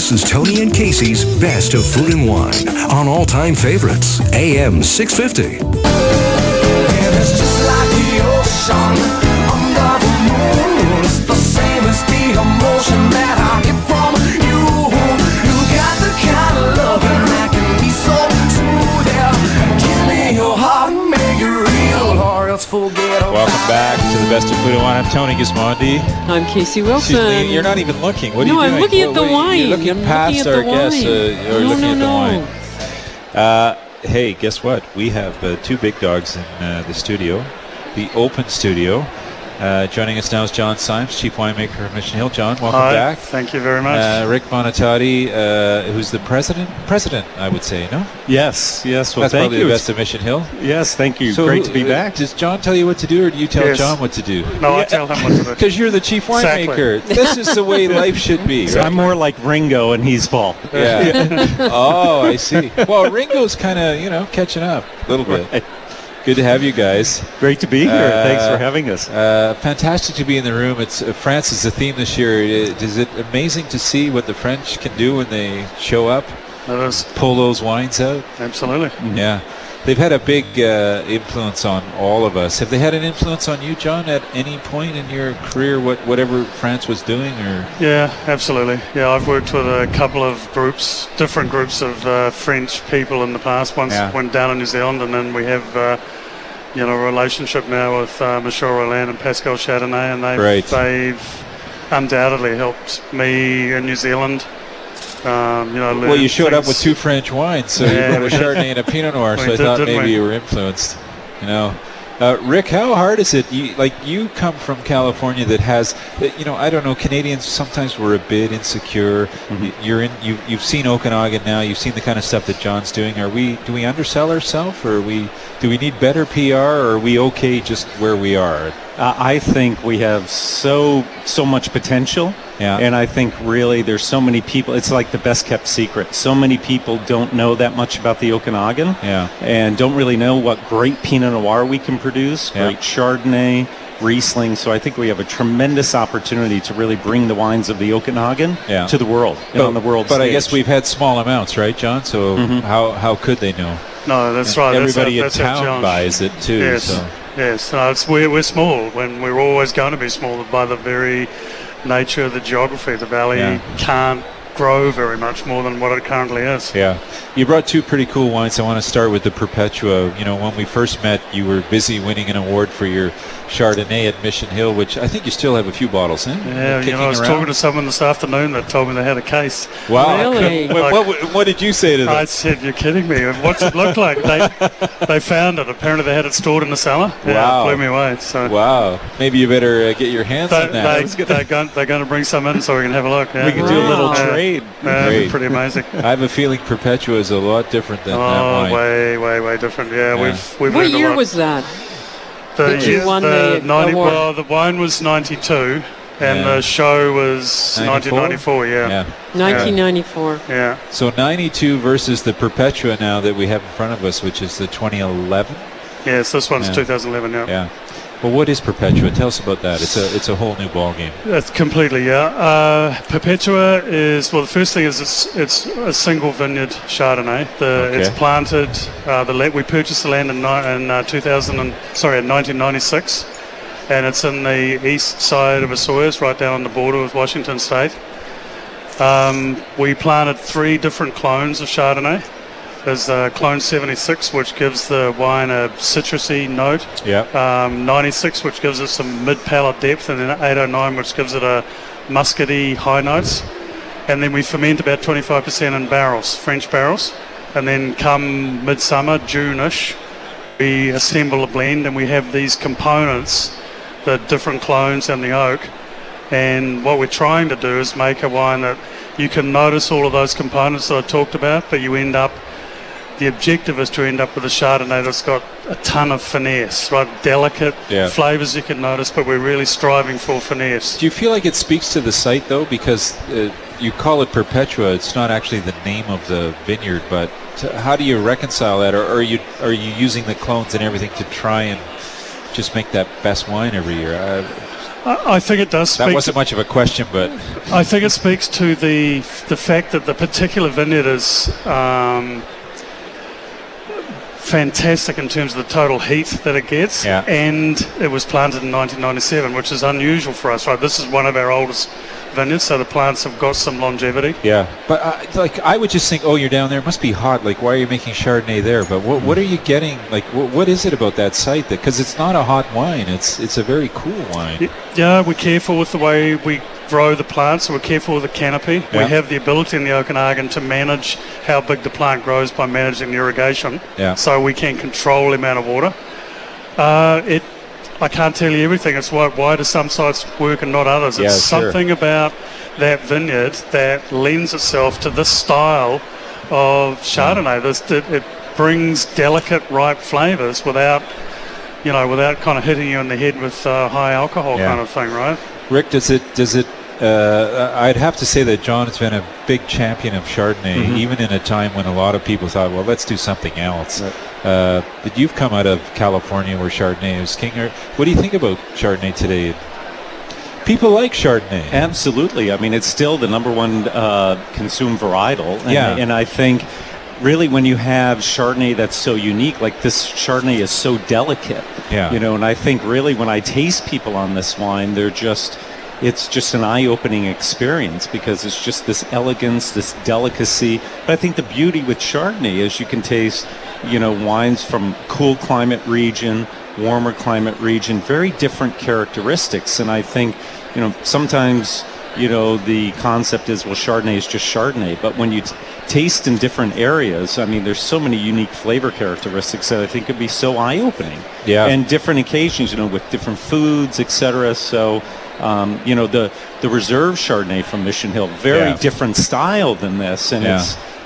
This is Tony and Casey's Best of Food and Wine on All Time Favorites, AM 650. And it's just like the ocean under the moon. It's the same as the emotion that I get from you. You got the kind of loving that can be so smooth. Yeah, give me your heart, make it real, or else forget about it. Welcome back to the Best of Food and Wine. I'm Tony Gismondi. I'm Casey Wilson. You're not even looking. What are you doing? No, I'm looking at the wine. You're looking past our guests. You're looking at the wine. Hey, guess what? We have two big dogs in the studio, the open studio. Joining us now is John Symes, Chief Winemaker of Mission Hill. John, welcome back. Thank you very much. Rick Bonatati, who's the president, I would say, no? Yes. Well, That's thank probably you. the best of Mission Hill. Yes, thank you. So Great to be back. Does John tell you what to do, or do you tell Yes. John what to do? No, I tell him what to do. Because you're the Chief Winemaker. Exactly. This is the way life should be, right? I'm more like Ringo and he's Paul. Yeah. Oh, I see. Well, Ringo's kind of, catching up a little bit. Right. Good to have you guys. Great to be here. Thanks for having us. Fantastic to be in the room. It's France is the theme this year. Is it amazing to see what the French can do when they show up? It is. Pull those wines out. Absolutely. Yeah. They've had a big influence on all of us. Have they had an influence on you, John, at any point in your career, whatever France was doing? Or Yeah, absolutely. Yeah, I've worked with a couple of different groups of French people in the past. Once went down in New Zealand, and then we have a relationship now with Michel Roland and Pascal Chardonnay, and they've undoubtedly helped me in New Zealand. Well, you showed up with two French wines, so you brought a Chardonnay and a Pinot Noir, so I thought maybe you were influenced. Rick, how hard is it? You come from California that has, I don't know, Canadians sometimes were a bit insecure. Mm-hmm. You've seen Okanagan now. You've seen the kind of stuff that John's doing. Do we undersell ourselves, or do we need better PR, or are we okay just where we are? I think we have so much potential. Yeah. And I think really there's so many people, it's like the best kept secret. So many people don't know that much about the Okanagan and don't really know what great Pinot Noir we can produce, great Chardonnay, Riesling. So I think we have a tremendous opportunity to really bring the wines of the Okanagan to the world and on the world stage. But I guess we've had small amounts, right, John? So how could they know? No, that's right. Everybody in town buys it too. Yes, so. Yes. No, we're small, when we're always going to be small by the very nature of the geography. The valley can't grow very much more than what it currently is. Yeah. You brought two pretty cool wines. I want to start with the Perpetua. When we first met, you were busy winning an award for your Chardonnay at Mission Hill, which I think you still have a few bottles in. Yeah, I was talking to someone this afternoon that told me they had a case. Wow. Really? What did you say to them? I said, you're kidding me. What's it look like? They found it. Apparently they had it stored in the cellar. Yeah, it blew me away. So. Wow. Maybe you better get your hands on that. They're going to bring some in so we can have a look. Yeah. We can do a little trade. Pretty amazing. I have a feeling Perpetua is a lot different than that wine. Way different. Yeah, we've What year was that? You won the award? Well, the wine was 92, and the show was 1994. 1994. Yeah. So 92 versus the Perpetua now that we have in front of us, which is the 2011. Yes, this one's 2011. Yeah. Well, what is Perpetua? Tell us about that. It's a whole new ball game. It's completely, Perpetua is, well, the first thing is it's a single vineyard Chardonnay. It's planted. We purchased the land in 1996, and it's in the east side of Osoyoos, right down on the border with Washington State. We planted 3 different clones of Chardonnay. There's clone 76, which gives the wine a citrusy note. 96, which gives it some mid-palate depth, and then 809, which gives it a muscety high notes. And then we ferment about 25% in barrels, French barrels. And then come midsummer, June-ish, we assemble a blend, and we have these components, the different clones and the oak. And what we're trying to do is make a wine that you can notice all of those components that I talked about, but the objective is to end up with a Chardonnay that's got a ton of finesse, right? Delicate flavors you can notice, but we're really striving for finesse. Do you feel like it speaks to the site, though? Because you call it Perpetua. It's not actually the name of the vineyard, but how do you reconcile that? Or are you using the clones and everything to try and just make that best wine every year? I think it does speak. That wasn't much of a question, but I think it speaks to the fact that the particular vineyard is fantastic in terms of the total heat that it gets, and it was planted in 1997, which is unusual for us, right? This is one of our oldest vineyards, so the plants have got some longevity. Yeah, but I would just think, oh, you're down there, it must be hot. Like, why are you making Chardonnay there? But what are you getting? Like, what is it about that site? Because it's not a hot wine. It's a very cool wine. Yeah, we're careful with the way we grow the plants, so we're careful with the canopy. We have the ability in the Okanagan to manage how big the plant grows by managing the irrigation. So we can control the amount of water. I can't tell you everything. It's why do some sites work and not others? It's something about that vineyard that lends itself to this style of Chardonnay. It brings delicate, ripe flavours without kind of hitting you in the head with high alcohol kind of thing, right? Rick, does it? I'd have to say that John has been a big champion of Chardonnay, even in a time when a lot of people thought, well, let's do something else. But you've come out of California where Chardonnay is king. What do you think about Chardonnay today? People like Chardonnay. Absolutely. I mean, it's still the number one consumed varietal. And I think really when you have Chardonnay that's so unique, like this Chardonnay is so delicate. And I think really when I taste people on this wine, it's just an eye-opening experience because it's just this elegance, this delicacy. But I think the beauty with Chardonnay is you can taste, wines from cool climate region, warmer climate region, very different characteristics. And I think, sometimes, the concept is, well, Chardonnay is just Chardonnay. But when you taste in different areas, I mean, there's so many unique flavor characteristics that I think could be so eye-opening. And different occasions, with different foods, etc. So, the reserve Chardonnay from Mission Hill, very different style than this, and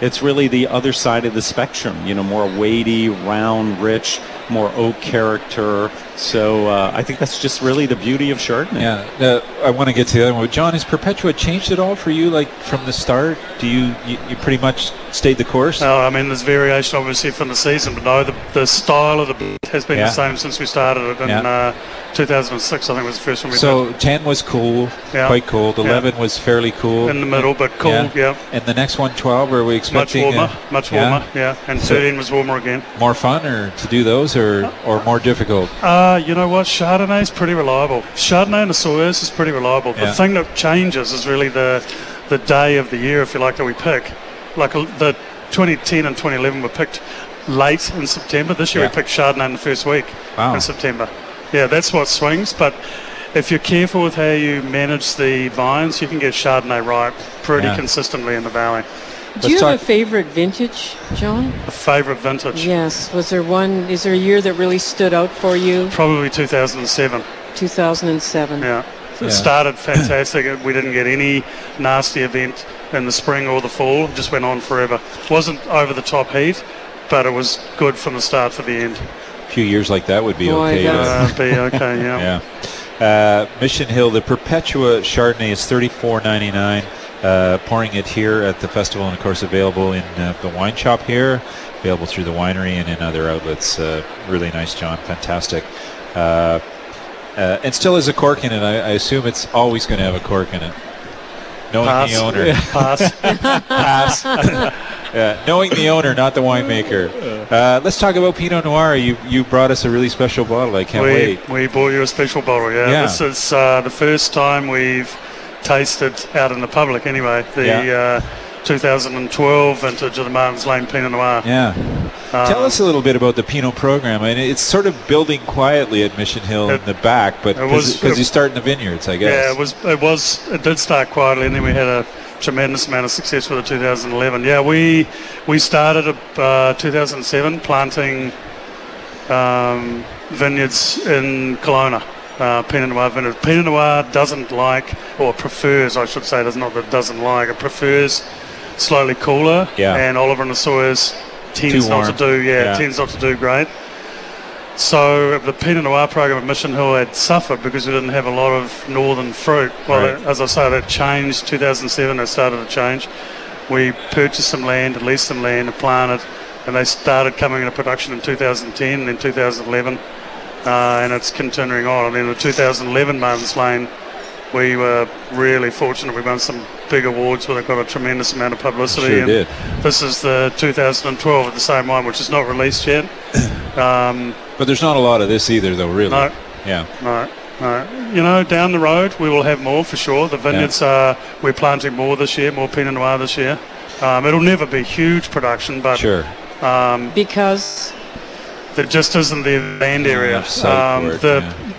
it's really the other side of the spectrum. More weighty, round, rich, more oak character. So I think that's just really the beauty of Chardonnay. I want to get to the other one. John, has Perpetua changed at all for you, like from the start? Do you pretty much stayed the course? No, I mean, there's variation obviously from the season, but no, the style of the boot has been the same since we started it in 2006, I think was the first one we did. So 10 was cool, quite cold. 11 was fairly cool. In the middle, but cool, And the next one, 12, are we expecting? Much warmer, And 13 was warmer again. More fun or to do those or more difficult? You know what? Chardonnay is pretty reliable. Chardonnay and the Sauvignon is pretty reliable. The thing that changes is really the day of the year, if you like, that we pick. Like the 2010 and 2011 were picked late in September. This year we picked Chardonnay in the first week in September. Yeah, that's what swings. But if you're careful with how you manage the vines, you can get Chardonnay ripe pretty consistently in the valley. Do you have a favorite vintage, John? A favorite vintage? Yes. Was there one? Is there a year that really stood out for you? Probably 2007. 2007. Yeah. It started fantastic. We didn't get any nasty event in the spring or the fall. It just went on forever. Wasn't over the top heat, but it was good from the start to the end. A few years like that would be okay. Be okay, Mission Hill, the Perpetua Chardonnay is $34.99. Pouring it here at the festival, and of course available in the wine shop here, available through the winery and in other outlets. Really nice, John. Fantastic. And still has a cork in it. I assume it's always going to have a cork in it. Knowing the owner. Pass. Knowing the owner, not the winemaker. Let's talk about Pinot Noir. You brought us a really special bottle. I can't wait. We brought you a special bottle, This is the first time we've tasted out in the public anyway, the 2012 vintage of the Martin's Lane Pinot Noir. Tell us a little bit about the Pinot program. I mean, it's sort of building quietly at Mission Hill in the back, but because you start in the vineyards, I guess. It did start quietly, and then we had a tremendous amount of success with the 2011. We started 2007 planting vineyards in Kelowna. Pinot Noir vineyard. Pinot Noir doesn't like, or prefers, I should say, it prefers slightly cooler, and Oliver and the Sawyers tends not to do great. So the Pinot Noir program at Mission Hill had suffered because we didn't have a lot of northern fruit. Well, as I say, that changed 2007. It started to change. We purchased some land, leased some land, and planted, and they started coming into production in 2010 and then 2011. and it's continuing on. I mean, the 2011 Martin's Lane, we were really fortunate. We won some big awards where they got a tremendous amount of publicity. Sure did. This is the 2012 at the same wine, which is not released yet. But there's not a lot of this either, though, really. No. Yeah. No. You know, down the road we will have more for sure. The vineyards we're planting more this year, more Pinot Noir this year. It'll never be huge production, but sure. Because there just isn't the land area.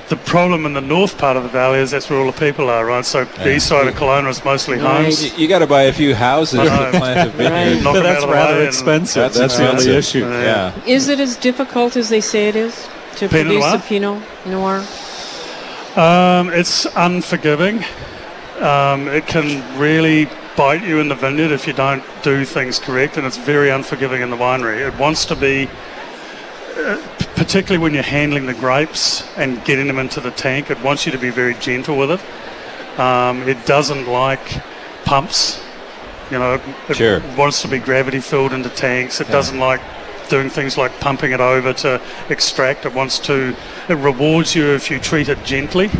The problem in the north part of the valley is that's where all the people are, right? So the east side of Kelowna is mostly homes. You got to buy a few houses to plant a vineyard. Knock But them out that's of the rather way expensive. That's the only issue. Yeah. is it as difficult as they say it is to Pinot produce Noir? a Pinot Noir? It's unforgiving. It can really bite you in the vineyard if you don't do things correct, and it's very unforgiving in the winery. It wants to be, particularly when you're handling the grapes and getting them into the tank, it wants you to be very gentle with it. It doesn't like pumps. You know, it wants to be gravity filled into tanks. It doesn't like doing things like pumping it over to extract. It rewards you if you treat it gently.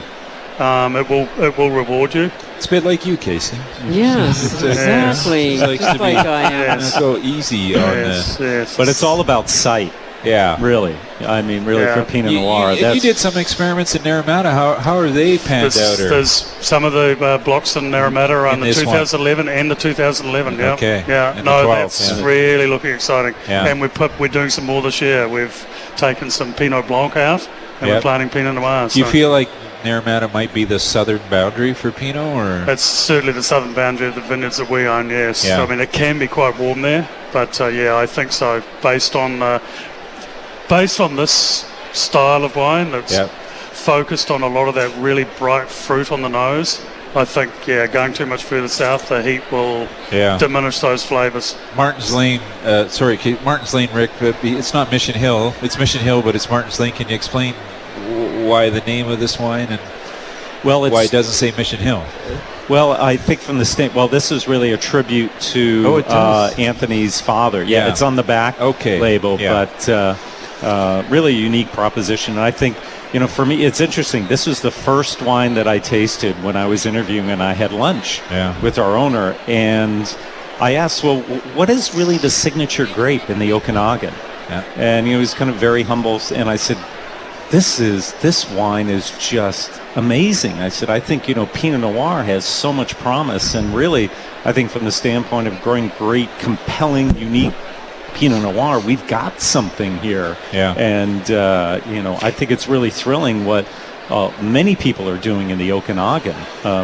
It will reward you. It's a bit like you, Casey. Yes, exactly. It likes to Just like I am. go easy on this. Yes. But it's all about sight. Yeah. Really. I mean, really, for Pinot Noir. You did some experiments in Naramata. How are they panned out? There's some of the blocks in Naramata are on the 2011 and the 2011. Yeah. Okay. Yeah. And No, the 12, that's really looking exciting. Yeah. And we're doing some more this year. We've taken some Pinot Blanc out and we're planting Pinot Noir. Do you feel like Naramata might be the southern boundary for Pinot, or? It's certainly the southern boundary of the vineyards that we own, yes. Yeah. I mean, it can be quite warm there, but I think so. Based on this style of wine that's focused on a lot of that really bright fruit on the nose, I think, going too much further south, the heat will diminish those flavours. Martin's Lane, Martin's Lane, Rick, it's not Mission Hill. It's Mission Hill, but it's Martin's Lane. Can you explain why the name of this wine and why it doesn't say Mission Hill? Well, I think from the this is really a tribute to Anthony's father. Yeah, it's on the back label, but really a unique proposition. And I think, for me, it's interesting. This was the first wine that I tasted when I was interviewing, and I had lunch with our owner. And I asked, well, what is really the signature grape in the Okanagan? Yeah. And he was kind of very humble. And I said, this wine is just amazing. I said, I think, Pinot Noir has so much promise. And really, I think from the standpoint of growing great, compelling, unique Pinot Noir, we've got something here. Yeah. And, I think it's really thrilling what many people are doing in the Okanagan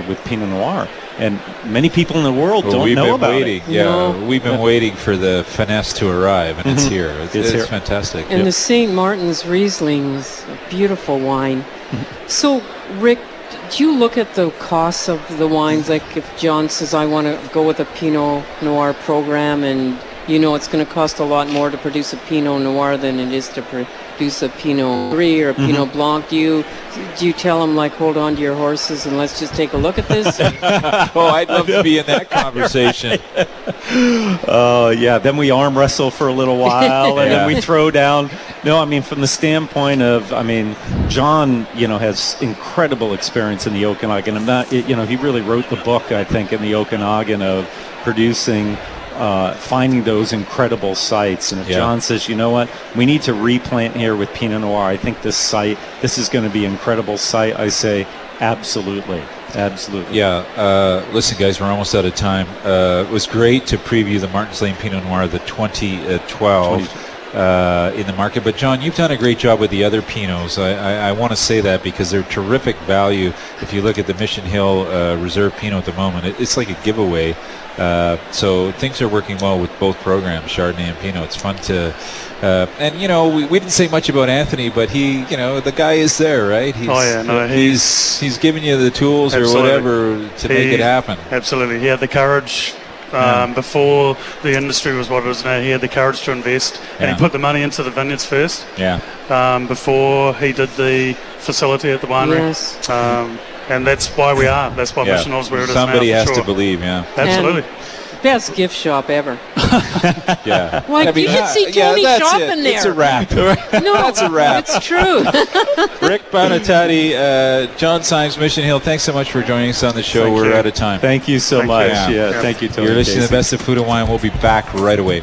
with Pinot Noir. And many people in the world don't know about it. Yeah, no. We've been waiting for the finesse to arrive, and it's here. It's fantastic. And the St. Martin's Riesling is a beautiful wine. So, Rick, do you look at the costs of the wines? Like if John says, I want to go with a Pinot Noir program, and it's going to cost a lot more to produce a Pinot Noir than it is to produce a Pinot Gris or a Pinot Blanc. Do you tell them, like, hold on to your horses and let's just take a look at this? I'd love to be in that conversation. Then we arm wrestle for a little while, and then we throw down. No, I mean, from the standpoint of, John, has incredible experience in the Okanagan. And he really wrote the book, I think, in the Okanagan of producing, finding those incredible sites. And if John says, you know what, we need to replant here with Pinot Noir, I think this is going to be an incredible site, I say, absolutely. Yeah. Listen, guys, we're almost out of time. It was great to preview the Martin's Lane Pinot Noir, the 2012 in the market. But, John, you've done a great job with the other Pinots. I want to say that because they're terrific value. If you look at the Mission Hill Reserve Pinot at the moment, it's like a giveaway. So things are working well with both programs, Chardonnay and Pinot. It's fun to... we didn't say much about Anthony, but he, the guy is there, right? He's giving you the tools or whatever to make it happen. Absolutely. He had the courage... before the industry was what it is now, he had the courage to invest, and he put the money into the vineyards first. Before he did the facility at the winery. Yes. And that's why we are. That's why Mission Hill's where it is now. Somebody has to believe, Absolutely. best gift shop ever. Yeah. Like, you should see Tony shopping there. It's a wrap. No, that's a wrap. It's true. Rick Bonatati, John Symes, Mission Hill, thanks so much for joining us on the show. We're out of time. Thank you so much. Yeah, thank you, Tony. You're listening to the Best of Food and Wine. We'll be back right away.